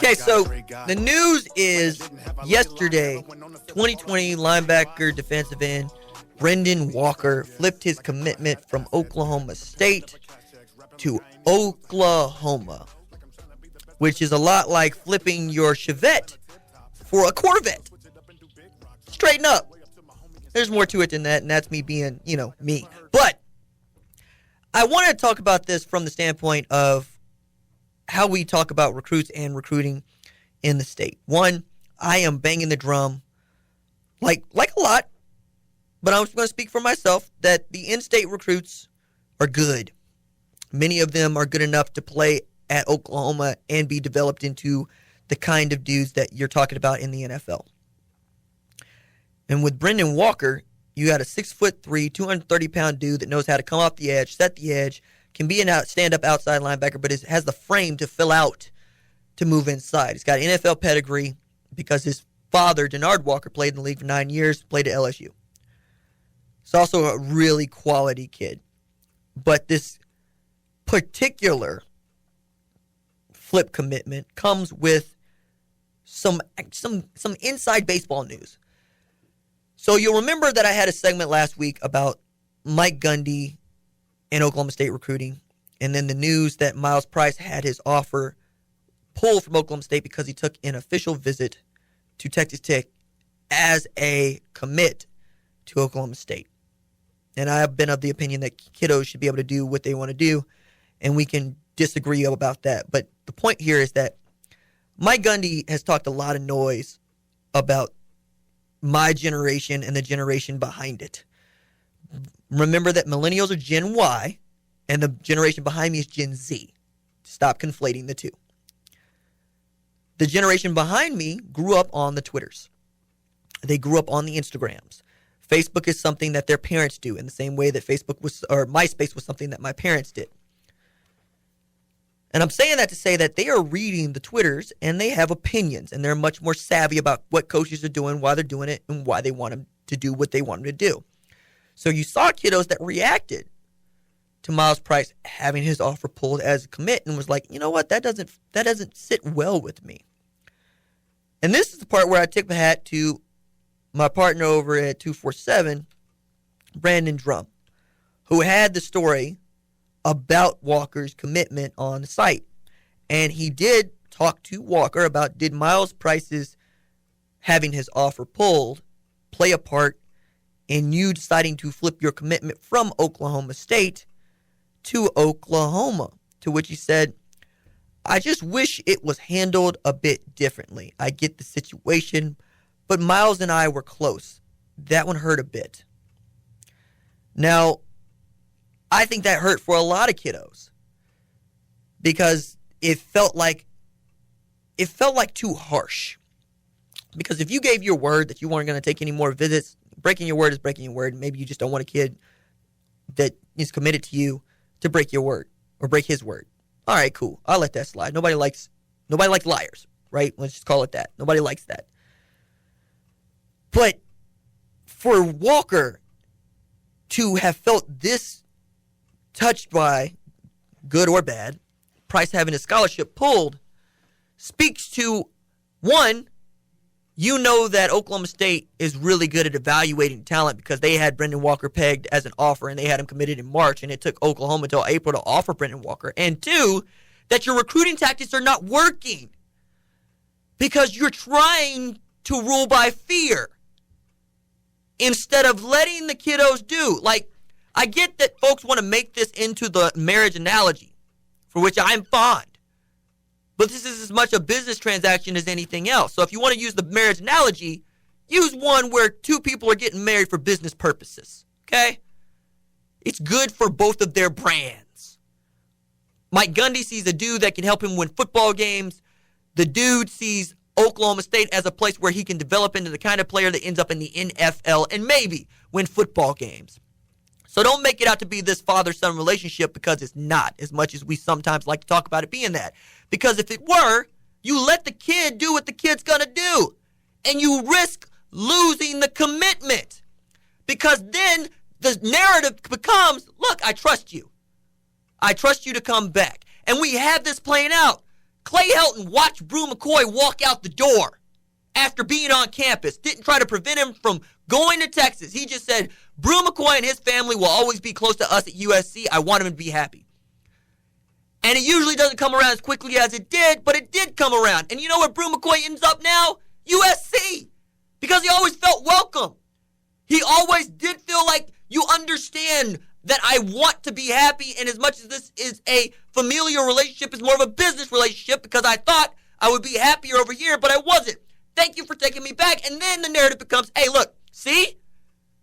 Okay, so the news is yesterday, 2020 linebacker defensive end Brynden Walker flipped his commitment from Oklahoma State to Oklahoma, which is a lot like flipping your Chevette for a Corvette. Straighten up. There's more to it than that, and that's me being, me. But I want to talk about this from the standpoint of how we talk about recruits and recruiting in the state. One, I am banging the drum like a lot, but I'm going to speak for myself that the in-state recruits are good. Many of them are good enough to play at Oklahoma and be developed into the kind of dudes that you're talking about in the NFL. And with Brynden Walker, you got a 6'3", 230-pound dude that knows how to come off the edge, set the edge, can be a stand-up outside linebacker, but has the frame to fill out to move inside. He's got NFL pedigree because his father, Denard Walker, played in the league for 9 years, played at LSU. He's also a really quality kid. But this particular flip commitment comes with some inside baseball news. So you'll remember that I had a segment last week about Mike Gundy and Oklahoma State recruiting, and then the news that Myles Price had his offer pulled from Oklahoma State because he took an official visit to Texas Tech as a commit to Oklahoma State. And I have been of the opinion that kiddos should be able to do what they want to do, and we can disagree about that. But the point here is that Mike Gundy has talked a lot of noise about my generation and the generation behind it. Remember that millennials are Gen Y, and the generation behind me is Gen Z. Stop conflating the two. The generation behind me grew up on the Twitters. They grew up on the Instagrams. Facebook is something that their parents do in the same way that MySpace was something that my parents did. And I'm saying that to say that they are reading the Twitters and they have opinions, and they're much more savvy about what coaches are doing, why they're doing it, and why they want them to do what they want them to do. So you saw kiddos that reacted to Myles Price having his offer pulled as a commit and was like, you know what, that doesn't sit well with me. And this is the part where I tip my hat to my partner over at 247, Brandon Drum, who had the story about Walker's commitment on the site. And he did talk to Walker about, did Myles Price's having his offer pulled play a part in you deciding to flip your commitment from Oklahoma State to Oklahoma? To which he said, I just wish it was handled a bit differently. I get the situation, but Myles and I were close. That one hurt a bit. Now, I think that hurt for a lot of kiddos because it felt like too harsh. Because if you gave your word that you weren't going to take any more visits, breaking your word is breaking your word. Maybe you just don't want a kid that is committed to you to break your word or break his word. All right, cool. I'll let that slide. Nobody likes liars, right? Let's just call it that. Nobody likes that. But for Walker to have felt this touched by, good or bad, Price having his scholarship pulled, speaks to, one, you know that Oklahoma State is really good at evaluating talent because they had Brynden Walker pegged as an offer and they had him committed in March, and it took Oklahoma until April to offer Brynden Walker. And two, that your recruiting tactics are not working because you're trying to rule by fear instead of letting the kiddos do. Like, I get that folks want to make this into the marriage analogy, for which I'm fond. But this is as much a business transaction as anything else. So if you want to use the marriage analogy, use one where two people are getting married for business purposes. Okay? It's good for both of their brands. Mike Gundy sees a dude that can help him win football games. The dude sees Oklahoma State as a place where he can develop into the kind of player that ends up in the NFL and maybe win football games. So don't make it out to be this father-son relationship because it's not, as much as we sometimes like to talk about it being that. Because if it were, you let the kid do what the kid's going to do. And you risk losing the commitment. Because then the narrative becomes, look, I trust you. I trust you to come back. And we have this playing out. Clay Helton watched Brew McCoy walk out the door after being on campus. Didn't try to prevent him from going to Texas. He just said, Brew McCoy and his family will always be close to us at USC. I want him to be happy. And it usually doesn't come around as quickly as it did, but it did come around. And you know where Brew McCoy ends up now? USC. Because he always felt welcome. He always did feel like, you understand that I want to be happy, and as much as this is a familial relationship, it's more of a business relationship because I thought I would be happier over here, but I wasn't. Thank you for taking me back. And then the narrative becomes, hey, look, see?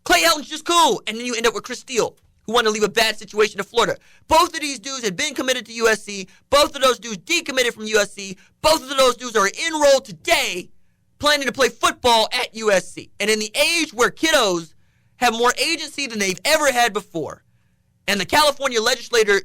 Clay Helton's just cool. And then you end up with Chris Steele, who wanted to leave a bad situation to Florida. Both of these dudes had been committed to USC. Both of those dudes decommitted from USC. Both of those dudes are enrolled today planning to play football at USC. And in the age where kiddos have more agency than they've ever had before, and the California legislature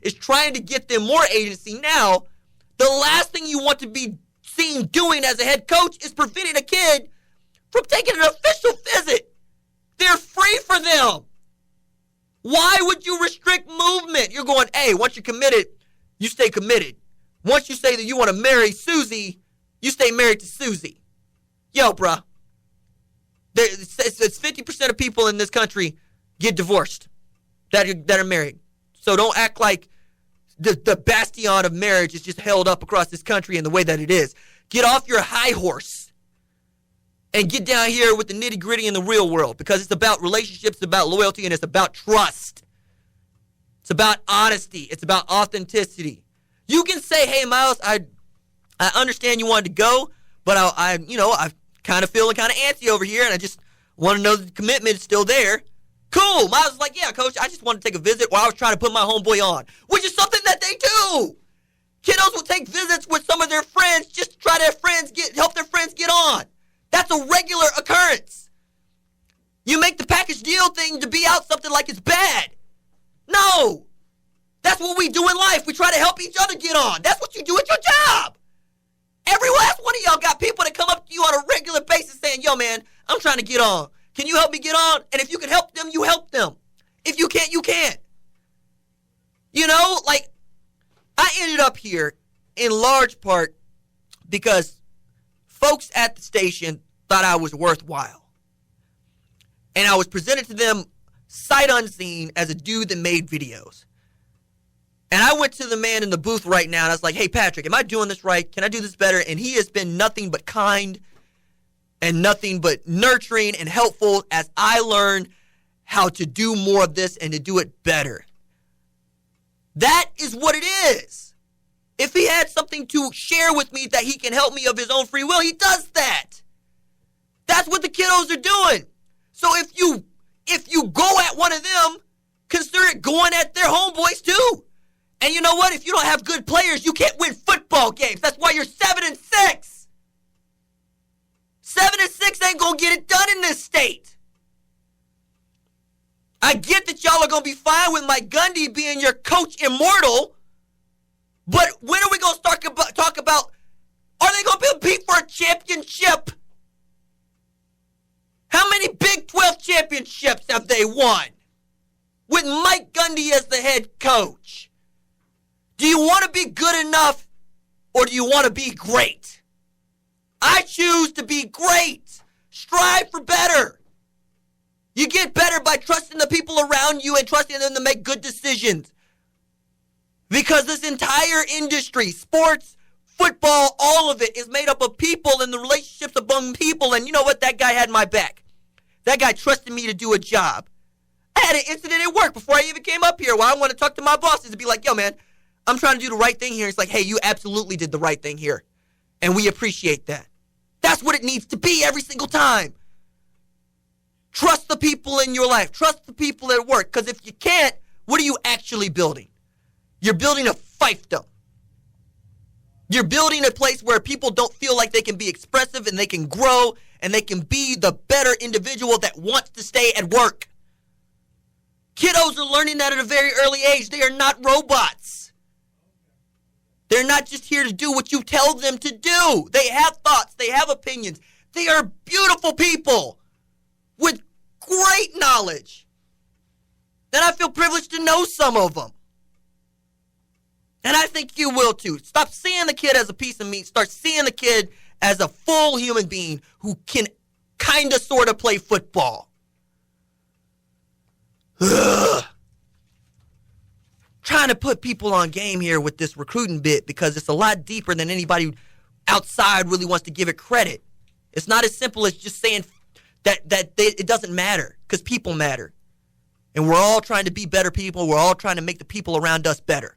is trying to get them more agency now, the last thing you want to be seen doing as a head coach is preventing a kid from taking an official visit. They're free for them. Why would you restrict movement? You're going, hey, once you're committed, you stay committed. Once you say that you want to marry Susie, you stay married to Susie. Yo, bruh. It's 50% of people in this country get divorced that are married. So don't act like the bastion of marriage is just held up across this country in the way that it is. Get off your high horse and get down here with the nitty gritty in the real world, because it's about relationships, it's about loyalty, and it's about trust. It's about honesty. It's about authenticity. You can say, hey, Myles, I understand you wanted to go, but I kind of feeling kind of antsy over here, and I just want to know that the commitment is still there. Cool. Myles was like, yeah, coach, I just wanted to take a visit while I was trying to put my homeboy on, which is something that they do. Kiddos will take visits with some of their friends just to try to help their friends get on. That's a regular occurrence. You make the package deal thing to be out something like it's bad. No. That's what we do in life. We try to help each other get on. That's what you do at your job. Every last one of y'all got people that come up to you on a regular basis saying, yo, man, I'm trying to get on. Can you help me get on? And if you can help them, you help them. If you can't, you can't. You know, like, I ended up here in large part because folks at the station thought I was worthwhile. And I was presented to them sight unseen as a dude that made videos. And I went to the man in the booth right now, and I was like, hey, Patrick, am I doing this right? Can I do this better? And he has been nothing but kind and nothing but nurturing and helpful as I learn how to do more of this and to do it better. That is what it is. If he had something to share with me that he can help me of his own free will, he does that. That's what the kiddos are doing. So if you go at one of them, consider it going at their homeboys too. And you know what? If you don't have good players, you can't win football games. That's why you're 7-6. 7-6 ain't gonna get it done in this state. I get that y'all are gonna be fine with Mike Gundy being your coach immortal, but when are we gonna start talk about, are they gonna compete for a championship? How many Big 12 championships have they won with Mike Gundy as the head coach? Do you want to be good enough, or do you want to be great? I choose to be great. Strive for better. You get better by trusting the people around you and trusting them to make good decisions. Because this entire industry, sports, football, all of it is made up of people and the relationships among people. And you know what? That guy had my back. That guy trusted me to do a job. I had an incident at work before I even came up here where I want to talk to my bosses and be like, yo, man, I'm trying to do the right thing here. It's like, hey, you absolutely did the right thing here. And we appreciate that. That's what it needs to be every single time. Trust the people in your life. Trust the people at work. Because if you can't, what are you actually building? You're building a fiefdom. You're building a place where people don't feel like they can be expressive and they can grow and they can be the better individual that wants to stay at work. Kiddos are learning that at a very early age. They are not robots. They're not just here to do what you tell them to do. They have thoughts. They have opinions. They are beautiful people with great knowledge. And I feel privileged to know some of them. And I think you will too. Stop seeing the kid as a piece of meat. Start seeing the kid as a full human being who can kind of sort of play football. Ugh. Trying to put people on game here with this recruiting bit because it's a lot deeper than anybody outside really wants to give it credit. It's not as simple as just saying that it doesn't matter, because people matter. And we're all trying to be better people. We're all trying to make the people around us better.